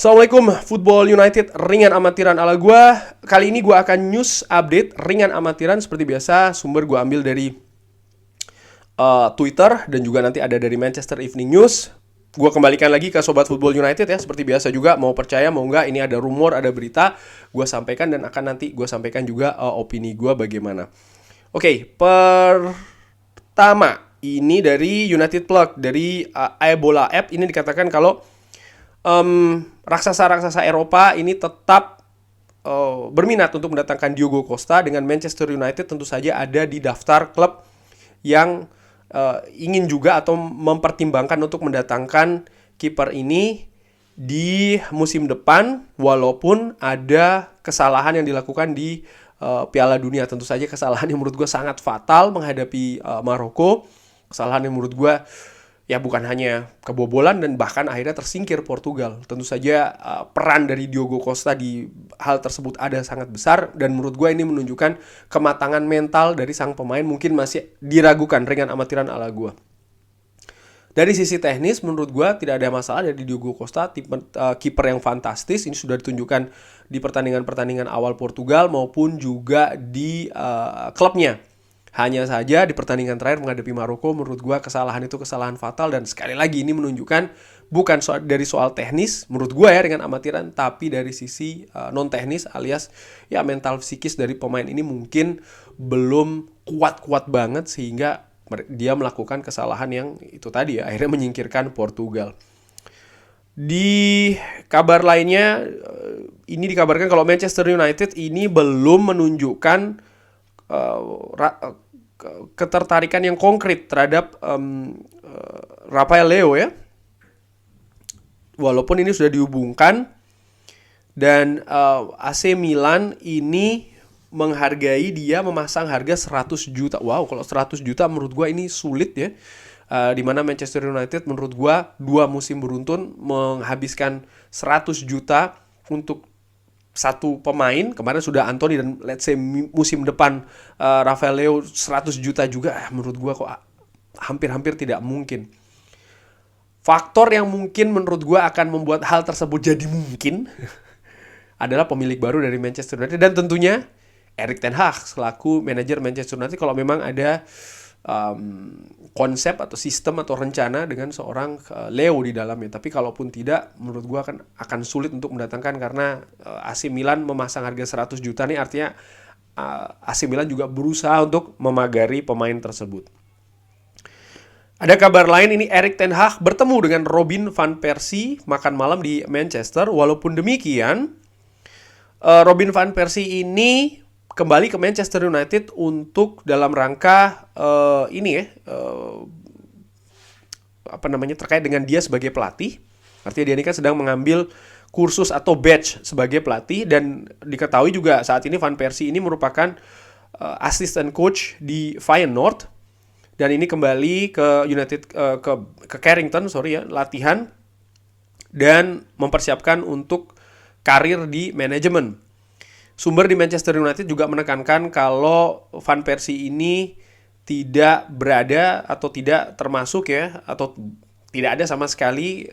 Assalamualaikum Football United ringan amatiran ala gua. Kali ini gua akan news update ringan amatiran seperti biasa. Sumber gua ambil dari Twitter dan juga nanti ada dari Manchester Evening News. Gua kembalikan lagi ke Sobat Football United ya. Seperti biasa juga, mau percaya mau enggak, ini ada rumor, ada berita, gua sampaikan dan akan nanti gua sampaikan juga opini gua bagaimana. Oke, pertama ini dari United Plug, dari Ebola App. Ini dikatakan kalau raksasa-raksasa Eropa ini tetap berminat untuk mendatangkan Diogo Costa, dengan Manchester United tentu saja ada di daftar klub yang ingin juga atau mempertimbangkan untuk mendatangkan kiper ini di musim depan, walaupun ada kesalahan yang dilakukan di Piala Dunia. Tentu saja kesalahan yang menurut gue sangat fatal menghadapi Maroko, kesalahan yang menurut gue ya bukan hanya kebobolan dan bahkan akhirnya tersingkir Portugal. Tentu saja peran dari Diogo Costa di hal tersebut ada sangat besar, dan menurut gue ini menunjukkan kematangan mental dari sang pemain, mungkin masih diragukan ringan amatiran ala gue. Dari sisi teknis menurut gue tidak ada masalah dari Diogo Costa, kiper yang fantastis. Ini sudah ditunjukkan di pertandingan-pertandingan awal Portugal maupun juga di klubnya. Hanya saja di pertandingan terakhir menghadapi Maroko, menurut gue kesalahan itu kesalahan fatal, dan sekali lagi ini menunjukkan bukan dari soal teknis menurut gue ya dengan amatiran, tapi dari sisi non teknis alias ya mental psikis dari pemain ini mungkin belum kuat-kuat banget sehingga dia melakukan kesalahan yang itu tadi ya akhirnya menyingkirkan Portugal. Di kabar lainnya, ini dikabarkan kalau Manchester United ini belum menunjukkan ketertarikan yang konkret terhadap Rafael Leao ya. Walaupun ini sudah dihubungkan, dan AC Milan ini menghargai dia, memasang harga 100 juta. Wow, kalau 100 juta menurut gua ini sulit ya. Dimana Manchester United menurut gua 2 musim beruntun menghabiskan 100 juta untuk satu pemain. Kemarin sudah Anthony, dan let's say musim depan Rafael Leao 100 juta juga, menurut gue kok hampir-hampir tidak mungkin. Faktor yang mungkin menurut gue akan membuat hal tersebut jadi mungkin adalah pemilik baru dari Manchester United, dan tentunya Erik ten Hag selaku manajer Manchester United. Kalau memang ada konsep atau sistem atau rencana dengan seorang Leo di dalamnya. Tapi kalaupun tidak, menurut gue akan sulit untuk mendatangkan, karena AC Milan memasang harga 100 juta nih artinya AC Milan juga berusaha untuk memagari pemain tersebut. Ada kabar lain, ini Erik ten Hag bertemu dengan Robin van Persie makan malam di Manchester. Walaupun demikian, Robin van Persie ini kembali ke Manchester United untuk dalam rangka terkait dengan dia sebagai pelatih. Artinya dia ini kan sedang mengambil kursus atau badge sebagai pelatih, dan diketahui juga saat ini Van Persie ini merupakan assistant coach di Feyenoord, dan ini kembali ke United ke Carrington latihan dan mempersiapkan untuk karir di manajemen. Sumber di Manchester United juga menekankan kalau Van Persie ini tidak berada atau tidak termasuk ya, atau tidak ada sama sekali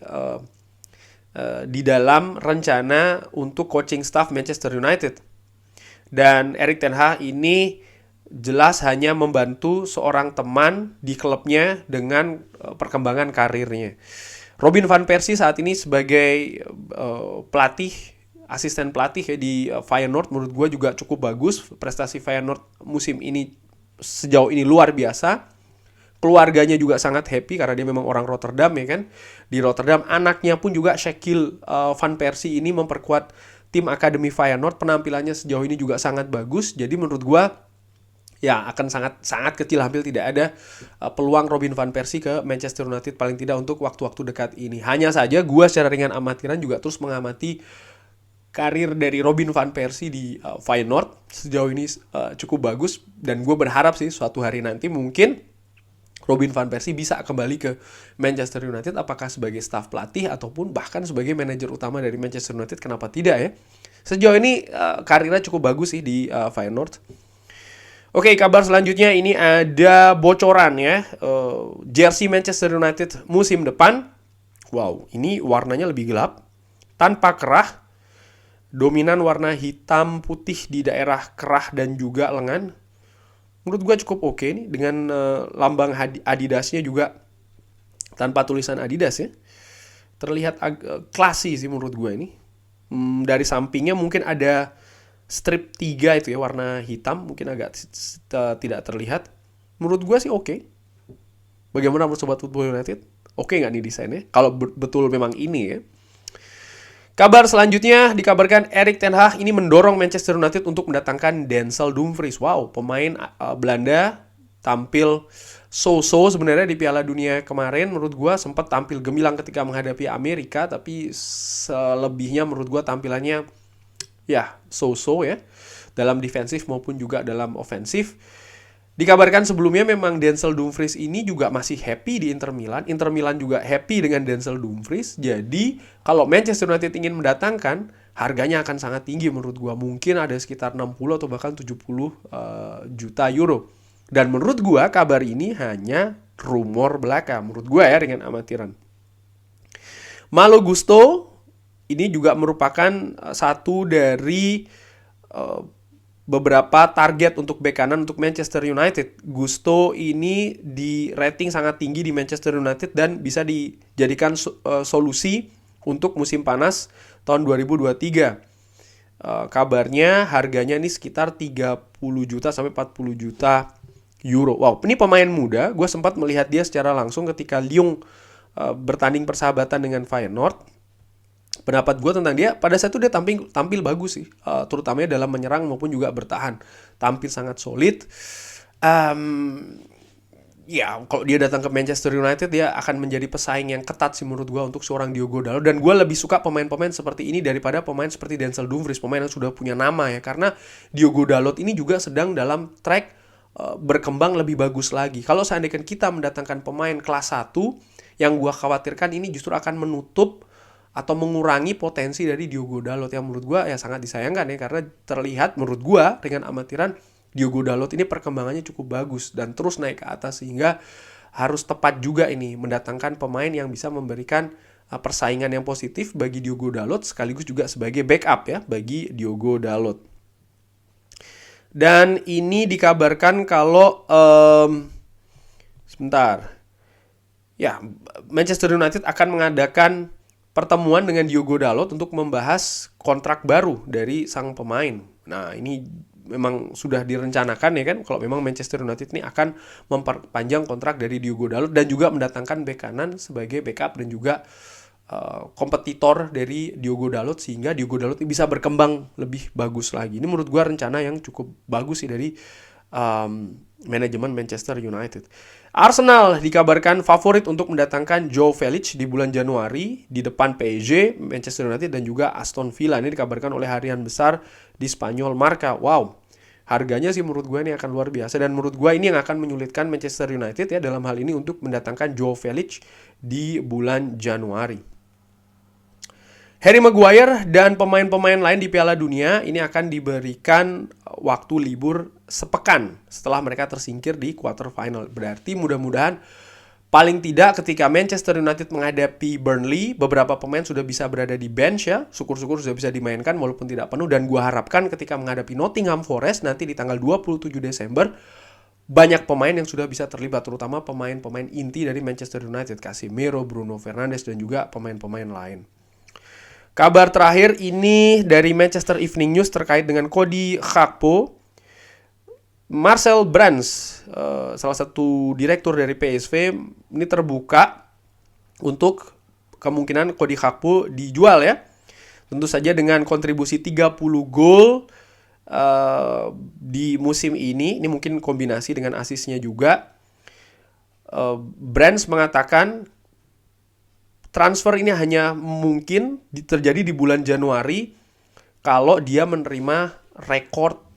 di dalam rencana untuk coaching staff Manchester United. Dan Erik ten Hag ini jelas hanya membantu seorang teman di klubnya dengan perkembangan karirnya. Robin van Persie saat ini sebagai asisten pelatih ya di Feyenoord, menurut gue juga cukup bagus. Prestasi Feyenoord musim ini sejauh ini luar biasa. Keluarganya juga sangat happy karena dia memang orang Rotterdam ya kan. Di Rotterdam anaknya pun juga Shakil van Persie ini memperkuat tim akademi Feyenoord. Penampilannya sejauh ini juga sangat bagus. Jadi menurut gue ya akan sangat kecil, hampir tidak ada peluang Robin van Persie ke Manchester United, paling tidak untuk waktu-waktu dekat ini. Hanya saja gue secara ringan amatiran juga terus mengamati karir dari Robin van Persie di Feyenoord. Sejauh ini cukup bagus, dan gue berharap sih suatu hari nanti mungkin Robin van Persie bisa kembali ke Manchester United, apakah sebagai staf pelatih ataupun bahkan sebagai manajer utama dari Manchester United, kenapa tidak ya. Sejauh ini karirnya cukup bagus sih di Feyenoord. Oke, kabar selanjutnya ini ada bocoran ya, jersey Manchester United musim depan. Wow, ini warnanya lebih gelap. tanpa kerah, dominan warna hitam putih di daerah kerah dan juga lengan. Menurut gue cukup oke nih, dengan lambang Adidasnya juga tanpa tulisan Adidas ya. Terlihat classy sih menurut gue ini. Dari sampingnya mungkin ada strip 3 itu ya, warna hitam, mungkin agak tidak terlihat. Menurut gue sih oke. Bagaimana menurut Sobat Football United? Oke nggak nih desainnya? Kalau betul memang ini ya. Kabar selanjutnya dikabarkan Erik ten Hag ini mendorong Manchester United untuk mendatangkan Denzel Dumfries. Wow, pemain Belanda tampil so-so sebenarnya di Piala Dunia kemarin. Menurut gue sempat tampil gemilang ketika menghadapi Amerika, tapi selebihnya menurut gue tampilannya ya so-so ya, dalam defensif maupun juga dalam ofensif. Dikabarkan sebelumnya memang Denzel Dumfries ini juga masih happy di Inter Milan. Inter Milan juga happy dengan Denzel Dumfries. Jadi kalau Manchester United ingin mendatangkan, harganya akan sangat tinggi menurut gua. Mungkin ada sekitar 60 atau bahkan 70 juta euro. Dan menurut gua kabar ini hanya rumor belaka. Menurut gua ya, dengan amatiran. Malo Gusto ini juga merupakan satu dari beberapa target untuk bek kanan untuk Manchester United. Gusto ini di rating sangat tinggi di Manchester United dan bisa dijadikan solusi untuk musim panas tahun 2023. Kabarnya harganya ini sekitar 30 juta sampai 40 juta euro. Wow, ini pemain muda. Gue sempat melihat dia secara langsung ketika Lyon bertanding persahabatan dengan Feyenoord. Pendapat gue tentang dia, pada saat itu dia tampil bagus sih, terutamanya dalam menyerang maupun juga bertahan, tampil sangat solid. Ya kalau dia datang ke Manchester United, dia akan menjadi pesaing yang ketat sih menurut gue untuk seorang Diogo Dalot. Dan gue lebih suka pemain-pemain seperti ini daripada pemain seperti Denzel Dumfries, pemain yang sudah punya nama ya, karena Diogo Dalot ini juga sedang dalam track berkembang lebih bagus lagi. Kalau seandainya kita mendatangkan pemain kelas 1, yang gue khawatirkan ini justru akan menutup atau mengurangi potensi dari Diogo Dalot, yang menurut gue ya sangat disayangkan ya, karena terlihat menurut gue dengan amatiran Diogo Dalot ini perkembangannya cukup bagus dan terus naik ke atas, sehingga harus tepat juga ini mendatangkan pemain yang bisa memberikan persaingan yang positif bagi Diogo Dalot sekaligus juga sebagai backup ya bagi Diogo Dalot. Dan ini dikabarkan kalau Manchester United akan mengadakan pertemuan dengan Diogo Dalot untuk membahas kontrak baru dari sang pemain. Nah, ini memang sudah direncanakan ya kan, kalau memang Manchester United ini akan memperpanjang kontrak dari Diogo Dalot dan juga mendatangkan bek kanan sebagai backup dan juga kompetitor dari Diogo Dalot, sehingga Diogo Dalot bisa berkembang lebih bagus lagi. Ini menurut gue rencana yang cukup bagus sih dari manajemen Manchester United. Arsenal dikabarkan favorit untuk mendatangkan Joao Felix di bulan Januari di depan PSG, Manchester United dan juga Aston Villa. Ini dikabarkan oleh harian besar di Spanyol Marca. Wow, harganya sih menurut gue ini akan luar biasa, dan menurut gue ini yang akan menyulitkan Manchester United ya dalam hal ini untuk mendatangkan Joao Felix di bulan Januari. Harry Maguire dan pemain-pemain lain di Piala Dunia ini akan diberikan waktu libur sepekan setelah mereka tersingkir di quarter final. Berarti mudah-mudahan paling tidak ketika Manchester United menghadapi Burnley, beberapa pemain sudah bisa berada di bench ya. Syukur-syukur sudah bisa dimainkan walaupun tidak penuh. Dan gua harapkan ketika menghadapi Nottingham Forest nanti di tanggal 27 Desember, banyak pemain yang sudah bisa terlibat, terutama pemain-pemain inti dari Manchester United, Casemiro, Bruno Fernandes, dan juga pemain-pemain lain. Kabar terakhir ini dari Manchester Evening News terkait dengan Cody Gakpo. Marcel Brands, salah satu direktur dari PSV, ini terbuka untuk kemungkinan Cody Gakpo dijual ya. Tentu saja dengan kontribusi 30 gol di musim ini mungkin kombinasi dengan asisnya juga. Brands mengatakan transfer ini hanya mungkin terjadi di bulan Januari kalau dia menerima rekor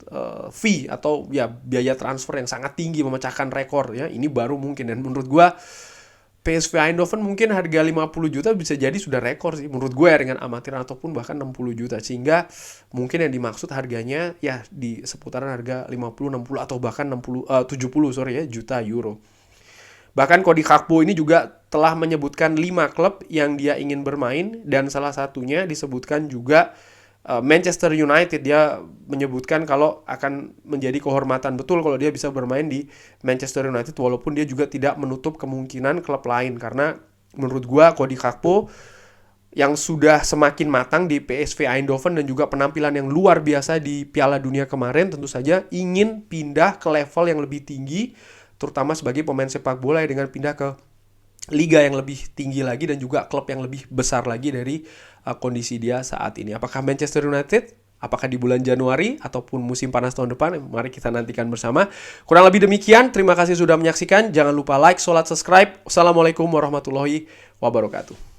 fee atau ya biaya transfer yang sangat tinggi, memecahkan rekor ya. Ini baru mungkin, dan menurut gue PSV Eindhoven mungkin harga 50 juta bisa jadi sudah rekor sih menurut gue ya, dengan amatiran, ataupun bahkan 60 juta. Sehingga mungkin yang dimaksud harganya ya di seputaran harga 50, 60 atau bahkan 70 juta euro. Bahkan Cody Gakpo ini juga telah menyebutkan 5 klub yang dia ingin bermain, dan salah satunya disebutkan juga Manchester United. Dia menyebutkan kalau akan menjadi kehormatan betul kalau dia bisa bermain di Manchester United, walaupun dia juga tidak menutup kemungkinan klub lain, karena menurut gua Cody Gakpo yang sudah semakin matang di PSV Eindhoven dan juga penampilan yang luar biasa di Piala Dunia kemarin, tentu saja ingin pindah ke level yang lebih tinggi, terutama sebagai pemain sepak bola, dengan pindah ke liga yang lebih tinggi lagi dan juga klub yang lebih besar lagi dari kondisi dia saat ini. Apakah Manchester United? Apakah di bulan Januari ataupun musim panas tahun depan? Mari kita nantikan bersama. Kurang lebih demikian. Terima kasih sudah menyaksikan. Jangan lupa like, subscribe. Wassalamualaikum warahmatullahi wabarakatuh.